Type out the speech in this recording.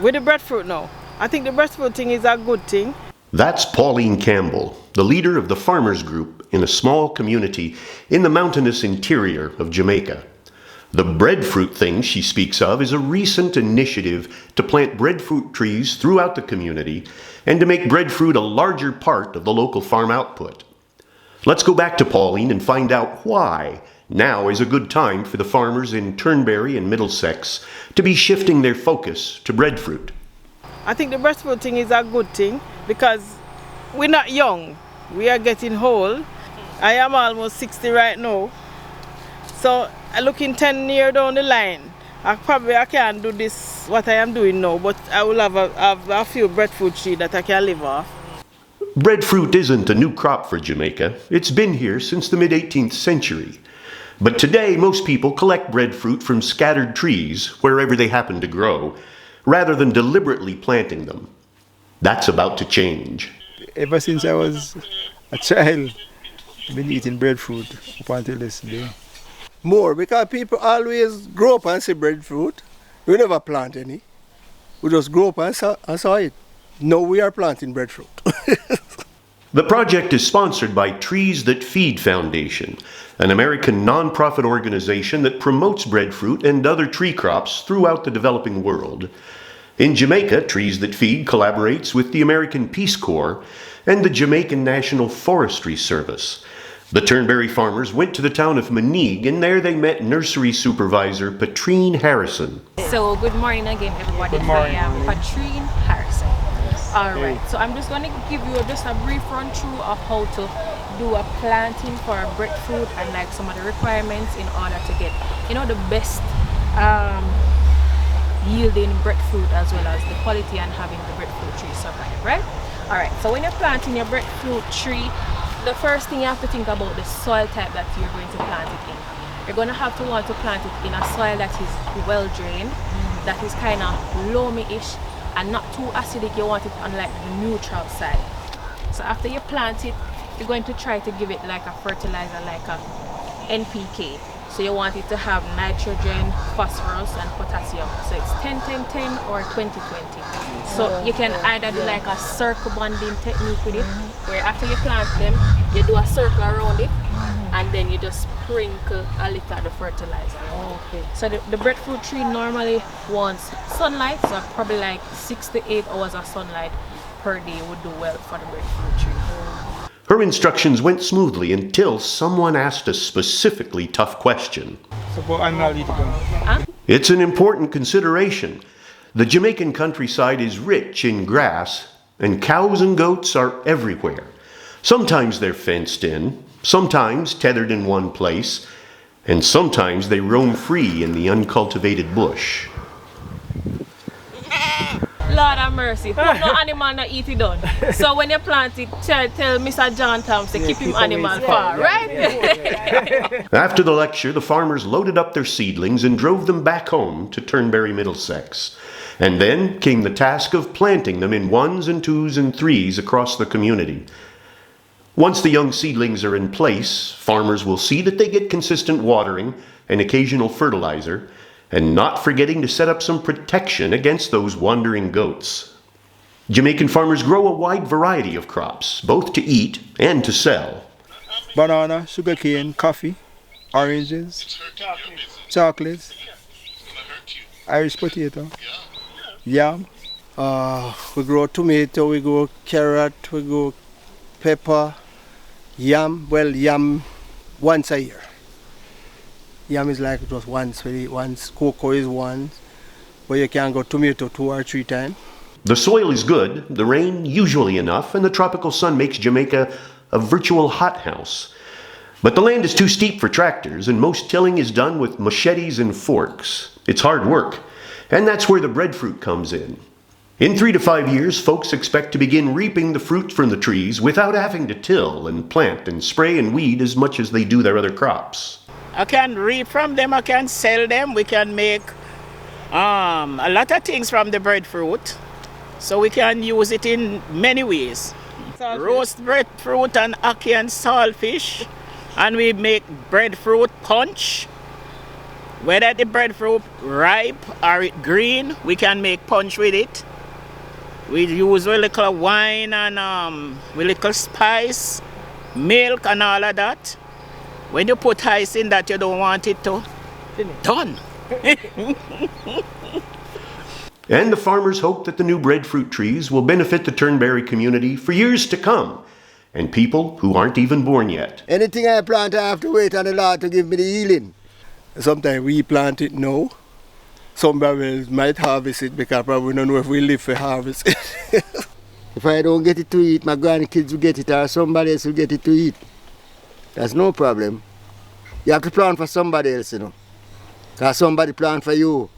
with the breadfruit now. I think the breadfruit thing is a good thing. That's Pauline Campbell, the leader of the farmers group in a small community in the mountainous interior of Jamaica. The breadfruit thing she speaks of is a recent initiative to plant breadfruit trees throughout the community and to make breadfruit a larger part of the local farm output. Let's go back to Pauline and find out why now is a good time for the farmers in Turnberry and Middlesex to be shifting their focus to breadfruit. I think the breadfruit thing is a good thing because we're not young. We are getting old. I am almost 60 right now. So looking 10 years down the line, I can't do this, what I am doing now, but I will have a few breadfruit trees that I can live off. Breadfruit isn't a new crop for Jamaica. It's been here since the mid-18th century. But today, most people collect breadfruit from scattered trees wherever they happen to grow, rather than deliberately planting them. That's about to change. Ever since I was a child, I've been eating breadfruit up until this day. More, because people always grow up and see breadfruit. We never plant any. We just grow up and saw it. Now we are planting breadfruit. The project is sponsored by Trees That Feed Foundation, an American nonprofit organization that promotes breadfruit and other tree crops throughout the developing world. In Jamaica, Trees That Feed collaborates with the American Peace Corps and the Jamaican National Forestry Service. The Turnberry farmers went to the town of Monigue, and there they met nursery supervisor Patrine Harrison. So good morning again, everybody. Good morning. I am Patrine Harrison. Alright, so I'm just going to give you just a brief run through of how to do a planting for a breadfruit and like some of the requirements in order to get, the best yielding breadfruit as well as the quality and having the breadfruit tree survive, right? Alright, so when you're planting your breadfruit tree, the first thing you have to think about the soil type that you're going to plant it in. You're going to want to plant it in a soil that is well drained, that is kind of loamy-ish and not too acidic. You want it on like the neutral side. So after you plant it, you're going to try to give it like a fertilizer, like a NPK. So you want it to have nitrogen, phosphorus and potassium. So it's 10-10-10 or 20-20. So you can either do like a circle bonding technique with it, where after you plant them, you do a circle around it and then you just sprinkle a little of the fertilizer. Okay. So the breadfruit tree normally wants sunlight, so probably like 6 to 8 hours of sunlight per day would do well for the breadfruit tree. Her instructions went smoothly until someone asked a specifically tough question. It's an important consideration. The Jamaican countryside is rich in grass, and cows and goats are everywhere. Sometimes they're fenced in, sometimes tethered in one place, and sometimes they roam free in the uncultivated bush. Lord have mercy. No animal not eat it done. So when you plant it, tell Mr. John Tom to keep him animal far, right? After the lecture, the farmers loaded up their seedlings and drove them back home to Turnberry, Middlesex. And then came the task of planting them in 1s and 2s and 3s across the community. Once the young seedlings are in place, farmers will see that they get consistent watering and occasional fertilizer, and not forgetting to set up some protection against those wandering goats. Jamaican farmers grow a wide variety of crops, both to eat and to sell. Banana, sugarcane, coffee, oranges, chocolates, Irish potato, yam. We grow tomato, we grow carrot, we grow pepper, yam. Well, yam once a year. Yam is like just once, cocoa is once, but you can go tomato 2 or 3 times. The soil is good, the rain usually enough, and the tropical sun makes Jamaica a virtual hothouse. But the land is too steep for tractors, and most tilling is done with machetes and forks. It's hard work, and that's where the breadfruit comes in. In 3 to 5 years, folks expect to begin reaping the fruit from the trees without having to till and plant and spray and weed as much as they do their other crops. I can reap from them, I can sell them, we can make a lot of things from the breadfruit. So we can use it in many ways. Roast breadfruit and ackee and saltfish, and we make breadfruit punch. Whether the breadfruit ripe or it green, we can make punch with it. We use a little wine and with little spice, milk and all of that. When you put ice in that you don't want it to, done. And the farmers hope that the new breadfruit trees will benefit the Turnberry community for years to come, and people who aren't even born yet. Anything I plant, I have to wait on the Lord to give me the healing. Sometimes we plant it now. Somebody else might harvest it because probably don't know if we live for harvest it. If I don't get it to eat, my grandkids will get it or somebody else will get it to eat. That's no problem. You have to plant for somebody else, you know. Because somebody plant for you.